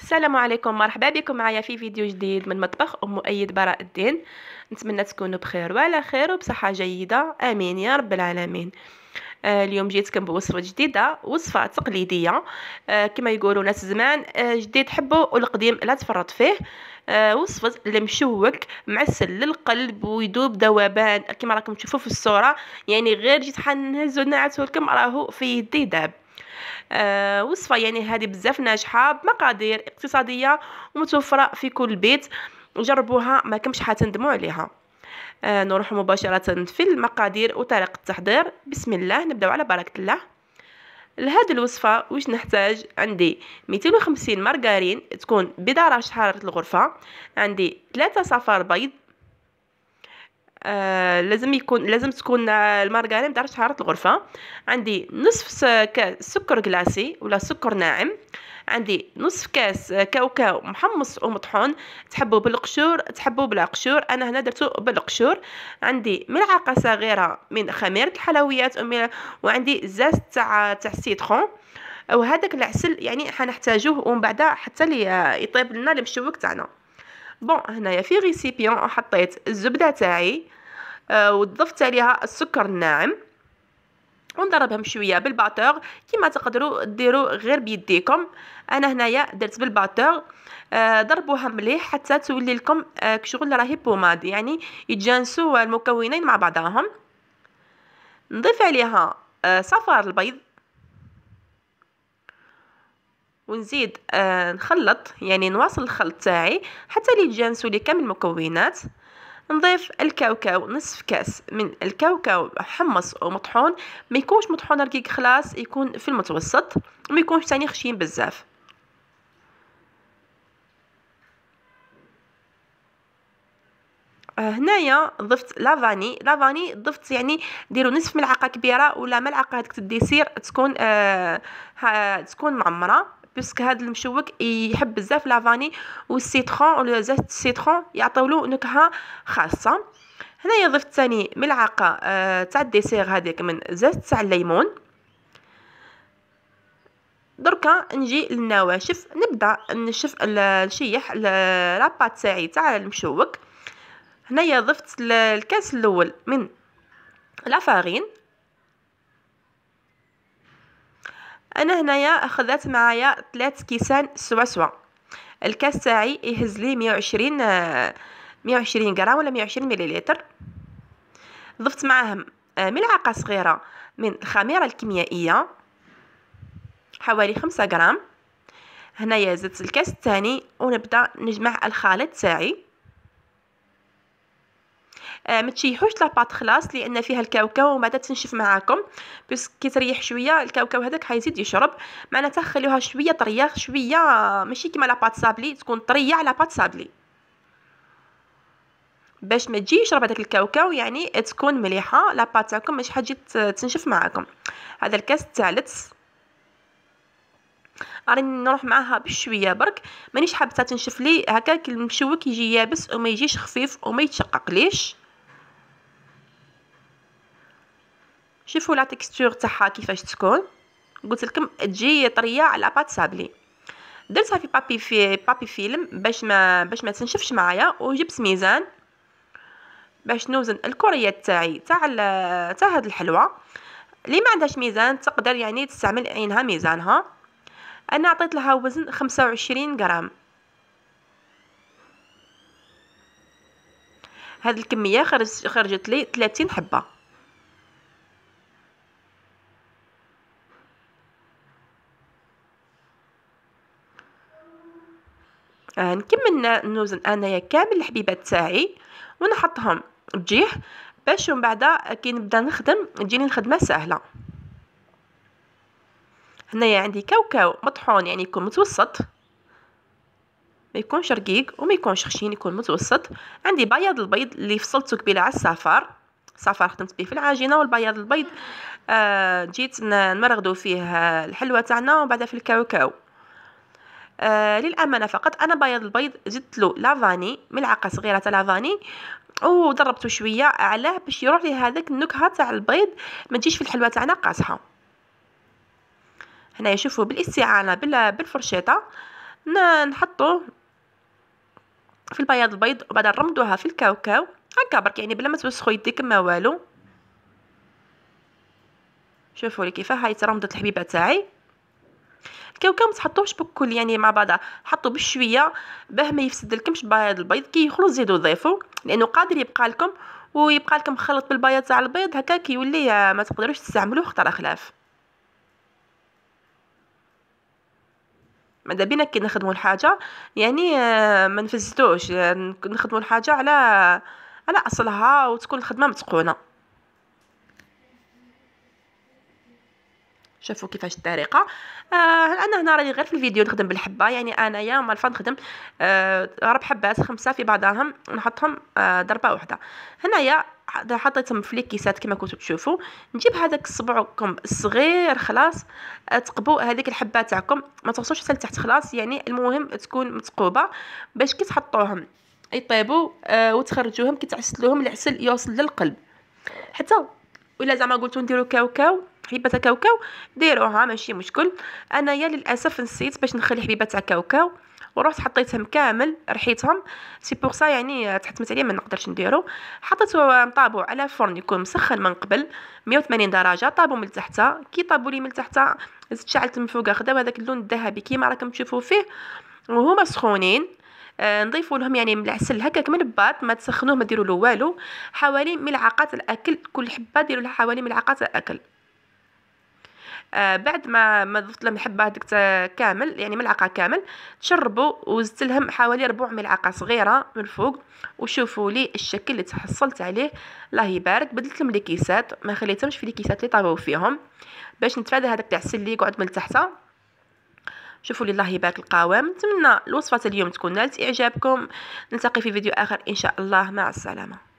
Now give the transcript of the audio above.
السلام عليكم، مرحبا بكم معايا في فيديو جديد من مطبخ ام مؤيد براء الدين. نتمنى تكونوا بخير وعلى خير وبصحه جيده، امين يا رب العالمين. اليوم جيتكم بوصفه جديده، وصفه تقليديه. كما يقولوا ناس زمان، جديد حبوا والقديم لا تفرط فيه. وصفه المشوك معسل للقلب ويذوب ذوبان كما راكم تشوفوا في الصوره. يعني غير جيت حنهزو نعسو لكم راهو في يدي داب. وصفة يعني هذه بزاف ناجحة بمقادير اقتصادية ومتوفرة في كل بيت. جربوها ما كمش حتندموا عليها. نروح مباشرة في المقادير وطريقة التحضير. بسم الله، نبدأ على بركة الله. لهذه الوصفة واش نحتاج؟ عندي 250 مارغرين تكون بدرجة حرارة الغرفة، عندي 3 صفار بيض. لازم تكون المارغرين بدرجة حرارة الغرفة. عندي نصف كاس سكر كلاسي ولا سكر ناعم. عندي نصف كاس كاوكاو محمص ومطحون، تحبوا بالقشور تحبوا بلا قشور، انا هنا درتو بالقشور. عندي ملعقه صغيره من خميره الحلويات وعندي زاز تاع سيترون. وهذاك العسل يعني حنحتاجوه ومن بعد حتى يطيب لنا المشوك تاعنا. بون، هنايا في ريسيبيون حطيت الزبده تاعي، وضفت عليها السكر الناعم ونضربهم شويه بالباتور كما تقدروا ديروا غير بيديكم. انا هنايا درت بالباتور. ضربوها مليح حتى تولي لكم كشغل راهي بوماد، يعني يتجانسوا المكونين مع بعضهم. نضيف عليها صفار البيض ونزيد نخلط، يعني نواصل الخلط تاعي حتى يتجانسوا لي كامل المكونات. نضيف الكاوكاو، نصف كاس من الكاوكاو محمص ومطحون، ما يكونش مطحون رقيق خلاص، يكون في المتوسط وما يكونش ثاني خشين بزاف. هنايا ضفت لافاني ضفت، يعني ديروا نصف ملعقه كبيره ولا ملعقه هذيك الديسير تكون معمره، باسكو هذا المشوك يحب بزاف لافاني والسيترون ولا زيت السيترون يعطيولو نكهه خاصه. هنايا ضفت ثاني ملعقه تاع الديسير هذيك من زيت تاع الليمون. دركا نجي للنواشف، نبدا نشيح لاباط تاعي تاع المشوك. هنايا ضفت الكاس الاول من لافارين. انا هنايا اخذت معايا 3 كيسان سوا. الكاس تاعي يهز لي 120 غرام ولا 120 مليلتر. ضفت معاهم ملعقه صغيره من الخميره الكيميائيه حوالي 5 غرام. هنايا زدت الكاس الثاني ونبدا نجمع الخليط تاعي. ما تشيحوش لاباط خلاص لان فيها الكاوكاو وبعدا تنشف معاكم، بس كي تريح شويه الكاوكاو هذاك حيزيد يشرب. معناتها خليوها شويه طريه شويه، ماشي كيما لاباط صابلي تكون طريه على لاباط صابلي، باش ما تجي يشرب هذاك الكاوكاو، يعني تكون مليحه لاباط تاعكم مش حاجه تنشف معاكم. هذا الكاس الثالث راني نروح معاها بشويه برك، مانيش حابه تنشف لي هكاك المشوك يجي يابس وما يجيش خفيف وما يتشقق ليش. شوفوا لا تكستور تاعها كيفاش تكون، قلت لكم تجي طريه على بات صابلي. درتها في بابي فيلم باش ما تنشفش معايا، وجبت ميزان باش نوزن الكريات تاعي تاع هاد الحلوى. اللي ما عندهاش ميزان تقدر يعني تستعمل عينها ميزانها. انا عطيت لها وزن 25 غرام. هذه الكميه خرجت لي 30 حبه. نكمل نوزن انايا كامل الحبيبات تاعي ونحطهم بجيه باش من بعد كي نبدا نخدم تجيني الخدمه سهله. هنايا عندي كاوكاو مطحون، يعني يكون متوسط، ما يكونش رقيق وما يكونش خشين، يكون متوسط. عندي بياض البيض اللي فصلته قبيله على الصفار خدمت به في العجينه، والبياض البيض جيت نمرغدو فيه الحلوه تاعنا وبعدها في الكاوكاو. للامانه فقط انا بياض البيض زدت له لافاني، ملعقه صغيره تاع لافاني، وضربته شويه علاه باش يروح لي هذاك النكهه تاع البيض ما تجيش في الحلوه تاعنا قاصحه. هنا شوفوا بالاستعانه بالفرشيطه نحطوه في البياض البيض، وبعد نرمدوها في الكاوكاو هكا برك، يعني بلا ما توسخوا يديك ما والو. شوفوا لي كيفاه هاي ترمدت الحبيبه تاعي. الكاوكاو ما تحطوش بكل يعني مع بعضها، حطوا بشويه باه ما يفسد لكمش بياض البيض. كي يخلص زيدوا ضيفوا، لانه قادر يبقى لكم ويبقى لكم مخلط بالبياض تاع البيض هكاك يولي ما تقدروش تستعملوه خطر خلاف. ماذا بينا كي نخدموا الحاجه يعني ما نفزتوش، نخدموا الحاجه على اصلها وتكون الخدمه متقونه. شوفوا كيفاش الطريقه. انا هنا راني غير في الفيديو نخدم بالحبه، يعني انايا مالفا نخدم ربع حبات 5 في بعضهم نحطهم ضربه واحده. هنايا حطيتهم في ليكيسات كما كنتو تشوفوا. نجيب هذاك صبعكم الصغير خلاص، تقبوا هذيك الحبه تاعكم، ما توصلوش حتى لتحت خلاص، يعني المهم تكون متقوبه باش كي تحطوهم يطيبوا وتخرجوهم كي تعسلوهم العسل يوصل للقلب. حتى ولا زعما قلتو نديرو كاوكاو حبيبه تاع كاوكاو ديروها ماشي مشكل. انايا للاسف نسيت باش نخلي حبيبه تاع كاوكاو ورحت حطيتهم كامل رحيتهم، سي بور سا يعني تحتمت عليه ما نقدرش نديرو. حطيته طابو على فرن يكون مسخن من قبل 180 درجه، طابو من تحت. كي طابو لي من تحت زدت شعلت من فوق، خداو هذاك اللون الذهبي كيما راكم تشوفوا فيه وهما سخونين. نضيفوا لهم يعني من العسل هكاك من بعد ما تسخنوه ما ديروا له والو، حوالي ملعقات الاكل، كل حبه ديروا لها حوالي ملعقات الاكل. بعد ما ضفت لهم الحبه هذيك كامل يعني ملعقه كامل تشربوا، وزدت لهم حوالي ربع ملعقه صغيره من الفوق. وشوفوا لي الشكل اللي تحصلت عليه، الله يبارك. بدلت لهم لي كيسات، ما خليتهمش في لي كيسات اللي طابوا فيهم باش نتفادى هذاك العسل اللي يقعد من تحت. شوفوا لي الله يبارك القوام. نتمنى الوصفه اليوم تكون نالت اعجابكم. نلتقي في فيديو اخر ان شاء الله، مع السلامه.